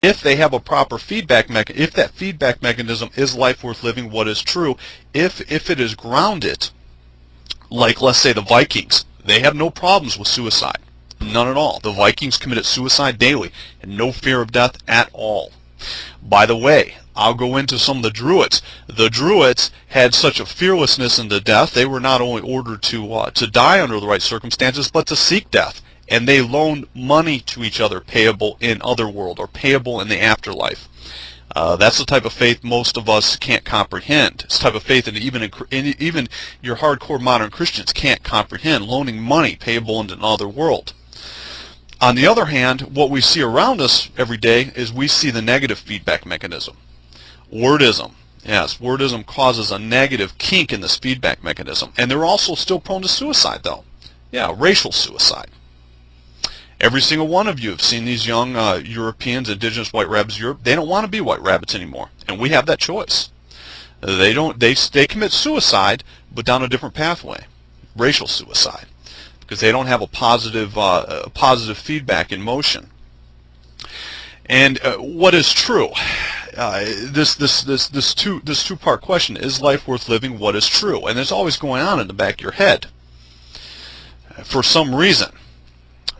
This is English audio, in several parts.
if they have a proper feedback mechanism, if that feedback mechanism is life worth living, what is true, if it is grounded, like let's say the Vikings, they have no problems with suicide. None at all. The Vikings committed suicide daily and no fear of death at all. By the way, I'll go into some of the Druids. The Druids had such a fearlessness into death, they were not only ordered to die under the right circumstances, but to seek death. And they loaned money to each other, payable in otherworld or payable in the afterlife. That's the type of faith most of us can't comprehend. It's the type of faith that even your hardcore modern Christians can't comprehend, loaning money payable into another world. On the other hand, what we see around us every day is we see the negative feedback mechanism. Wordism. Yes, wordism causes a negative kink in this feedback mechanism. And they're also still prone to suicide, though. Yeah, racial suicide. Every single one of you have seen these young Europeans, indigenous white rabbits of Europe. They don't want to be white rabbits anymore, and we have that choice. They commit suicide, but down a different pathway, racial suicide, because they don't have a positive feedback in motion. And what is true? This two-part question: is life worth living? What is true? And it's always going on in the back of your head for some reason.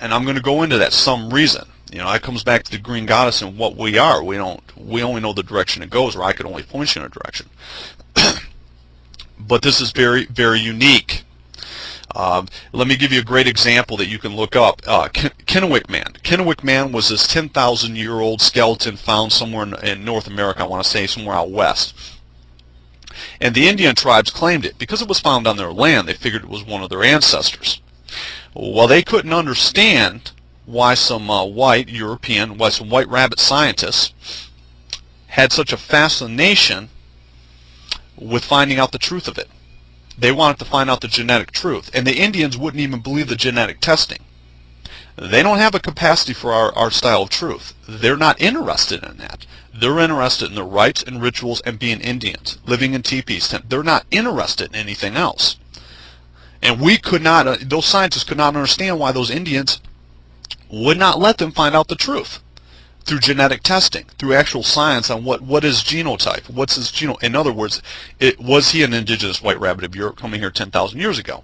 And I'm going to go into that some reason. You know, that comes back to the green goddess and what we are. We only know the direction it goes, or I could only point you in a direction. But this is very, very unique. Let me give you a great example that you can look up. Kennewick Man. Kennewick Man was this 10,000-year-old skeleton found somewhere in North America, I want to say somewhere out west. And the Indian tribes claimed it. Because it was found on their land, they figured it was one of their ancestors. Well, they couldn't understand why some white rabbit scientists had such a fascination with finding out the truth of it. They wanted to find out the genetic truth, and the Indians wouldn't even believe the genetic testing. They don't have a capacity for our style of truth. They're not interested in that. They're interested in the rites and rituals and being Indians, living in teepees. They're not interested in anything else. And we could not, those scientists could not understand why those Indians would not let them find out the truth through genetic testing, through actual science on what is genotype, what's his genome. In other words, was he an indigenous white rabbit of Europe coming here 10,000 years ago?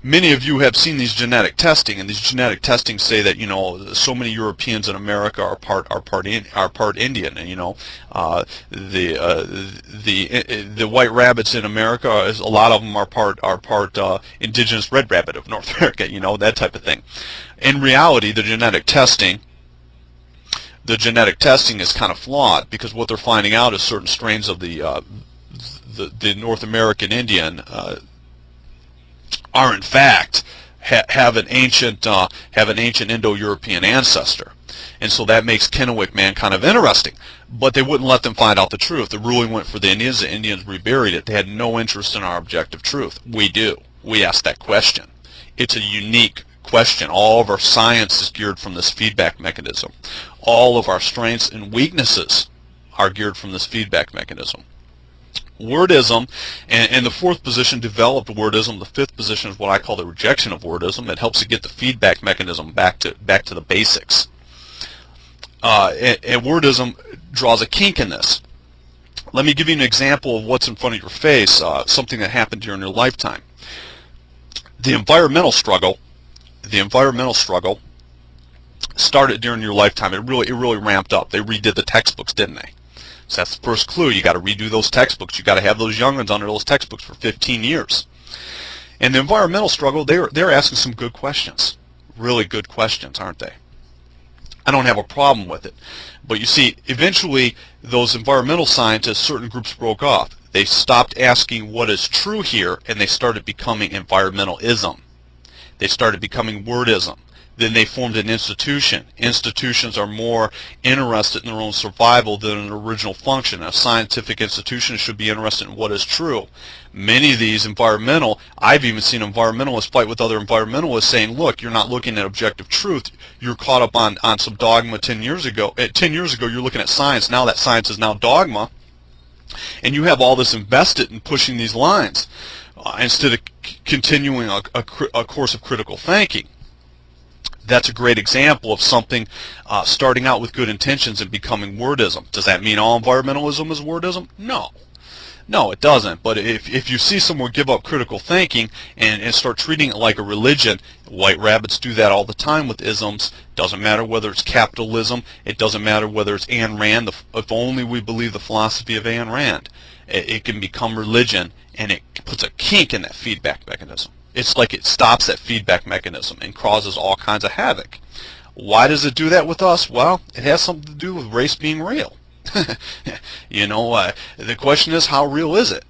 Many of you have seen these genetic testing, and these genetic testing say that, you know, so many Europeans in America are part Indian, and, you know, the white rabbits in America, a lot of them are part indigenous red rabbit of North America, you know, that type of thing. In reality, the genetic testing is kind of flawed, because what they're finding out is certain strains of the North American Indian are in fact have an ancient Indo-European ancestor, and so that makes Kennewick Man kind of interesting. But they wouldn't let them find out the truth. The ruling went for the Indians. The Indians reburied it. They had no interest in our objective truth. We do. We ask that question. It's a unique question. All of our science is geared from this feedback mechanism. All of our strengths and weaknesses are geared from this feedback mechanism. Wordism, and the fourth position developed wordism. The fifth position is what I call the rejection of wordism. It helps to get the feedback mechanism back to the basics. And wordism draws a kink in this. Let me give you an example of what's in front of your face, something that happened during your lifetime. The environmental struggle started during your lifetime. It really ramped up. They redid the textbooks, didn't they? So that's the first clue. You got to redo those textbooks. You got to have those young'uns under those textbooks for 15 years. And the environmental struggle, they're asking some good questions. Really good questions, aren't they? I don't have a problem with it. But you see, eventually those environmental scientists, certain groups broke off. They stopped asking what is true here, and they started becoming environmentalism. They started becoming wordism. Then they formed an institution. Institutions are more interested in their own survival than an original function. A scientific institution should be interested in what is true. Many of these I've even seen environmentalists fight with other environmentalists saying, look, you're not looking at objective truth. You're caught up on some dogma 10 years ago. 10 years ago, you're looking at science. Now that science is now dogma. And you have all this invested in pushing these lines instead of continuing a course of critical thinking. That's a great example of something starting out with good intentions and becoming wordism. Does that mean all environmentalism is wordism? No. No, it doesn't. But if you see someone give up critical thinking and start treating it like a religion, white rabbits do that all the time with isms. Doesn't matter whether it's capitalism. It doesn't matter whether it's Ayn Rand. If only we believe the philosophy of Ayn Rand, it can become religion, and it puts a kink in that feedback mechanism. It's like it stops that feedback mechanism and causes all kinds of havoc. Why does it do that with us? Well, it has something to do with race being real. The question is, how real is it?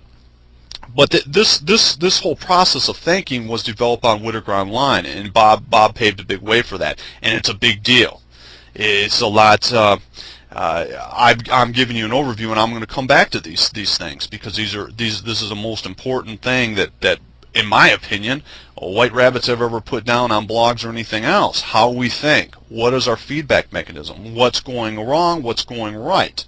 But this whole process of thinking was developed on Whittaker Online, and Bob paved a big way for that, and it's a big deal. It's a lot. I'm giving you an overview, and I'm going to come back to these things because this is the most important thing that in my opinion, white rabbits have ever put down on blogs or anything else. How we think. What is our feedback mechanism? What's going wrong? What's going right?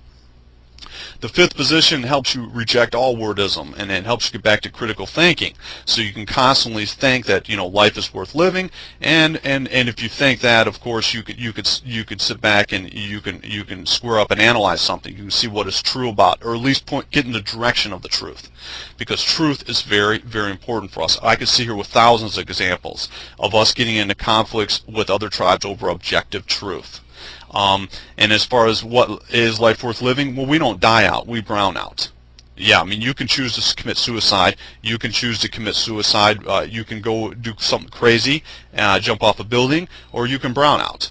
The fifth position helps you reject all wordism, and it helps you get back to critical thinking. So you can constantly think that life is worth living, and if you think that, of course, you could sit back and you can square up and analyze something. You can see what is true about, or at least get in the direction of the truth, because truth is very, very important for us. I could sit here with thousands of examples of us getting into conflicts with other tribes over objective truth. And as far as what is life worth living, well, we don't die out, we brown out. Yeah, I mean, you can choose to commit suicide. You can choose to commit suicide. You can go do something crazy, jump off a building, or you can brown out.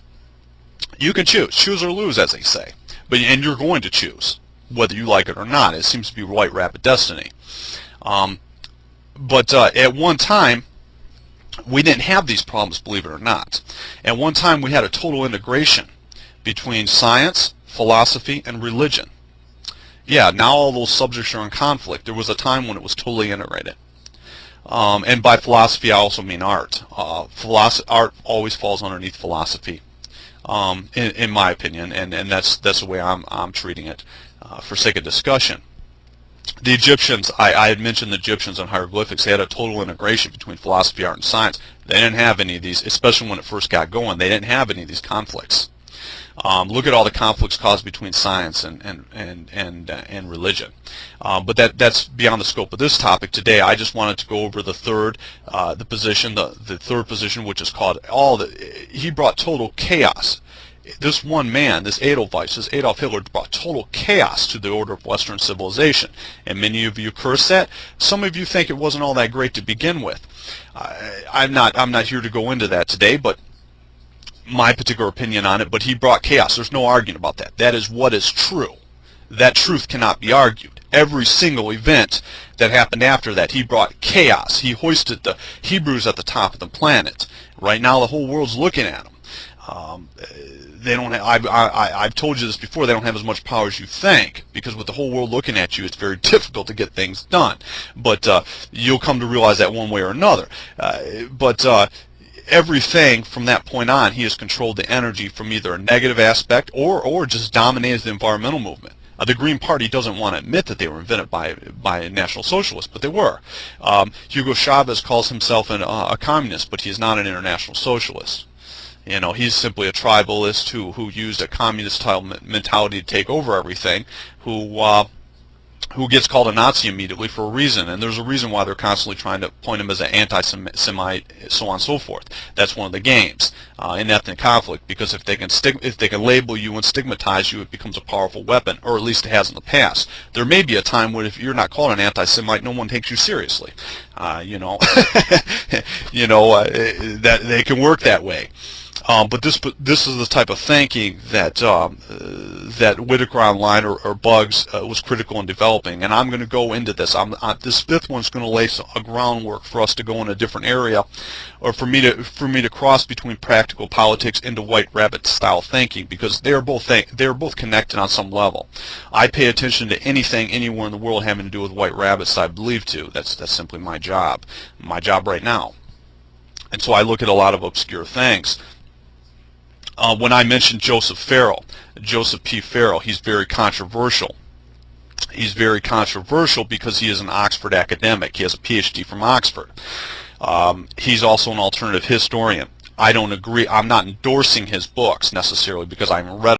You can choose or lose, as they say. And you're going to choose, whether you like it or not. It seems to be white rabbit destiny. But at one time, we didn't have these problems, believe it or not. At one time, we had a total integration between science, philosophy, and religion. Yeah, now all those subjects are in conflict. There was a time when it was totally integrated. And by philosophy, I also mean art. Art always falls underneath philosophy, in my opinion, and that's the way I'm treating it for sake of discussion. The Egyptians, I had mentioned the Egyptians and hieroglyphics. They had a total integration between philosophy, art, and science. They didn't have any of these, especially when it first got going. They didn't have any of these conflicts. Look at all the conflicts caused between science and religion. But that's beyond the scope of this topic today. I just wanted to go over the third position, the third position, which is called he brought total chaos. This one man, this Adolf Hitler, brought total chaos to the order of Western civilization. And many of you curse that. Some of you think it wasn't all that great to begin with. I'm not here to go into that today, but my particular opinion on it, but he brought chaos. There's no arguing about that. That is what is true. That truth cannot be argued. Every single event that happened after that, he brought chaos. He hoisted the Hebrews at the top of the planet. Right now, the whole world's looking at him. They don't have, I've told you this before, they don't have as much power as you think, because with the whole world looking at you, it's very difficult to get things done. But you'll come to realize that one way or another. Everything from that point on, he has controlled the energy from either a negative aspect or just dominated the environmental movement. The Green Party doesn't want to admit that they were invented by National Socialists, but they were. Hugo Chavez calls himself a communist, but he's not an international socialist. He's simply a tribalist who used a communist-style mentality to take over everything, who gets called a Nazi immediately for a reason, and there's a reason why they're constantly trying to point him as an anti-Semite, so on and so forth. That's one of the games in ethnic conflict, because if they can label you and stigmatize you, it becomes a powerful weapon, or at least it has in the past. There may be a time when if you're not called an anti-Semite, no one takes you seriously. That they can work that way. But this is the type of thinking that Whittaker Online or Bugs was critical in developing, and I'm going to go into this. This fifth one's going to lay a groundwork for us to go in a different area, or for me to cross between practical politics into white rabbit style thinking, because they are both connected on some level. I pay attention to anything anywhere in the world having to do with white rabbits I believe to. That's simply my job right now, and so I look at a lot of obscure things. When I mentioned Joseph P. Farrell, he's very controversial. He's very controversial because he is an Oxford academic. He has a PhD from Oxford. He's also an alternative historian. I don't agree. I'm not endorsing his books necessarily because I haven't read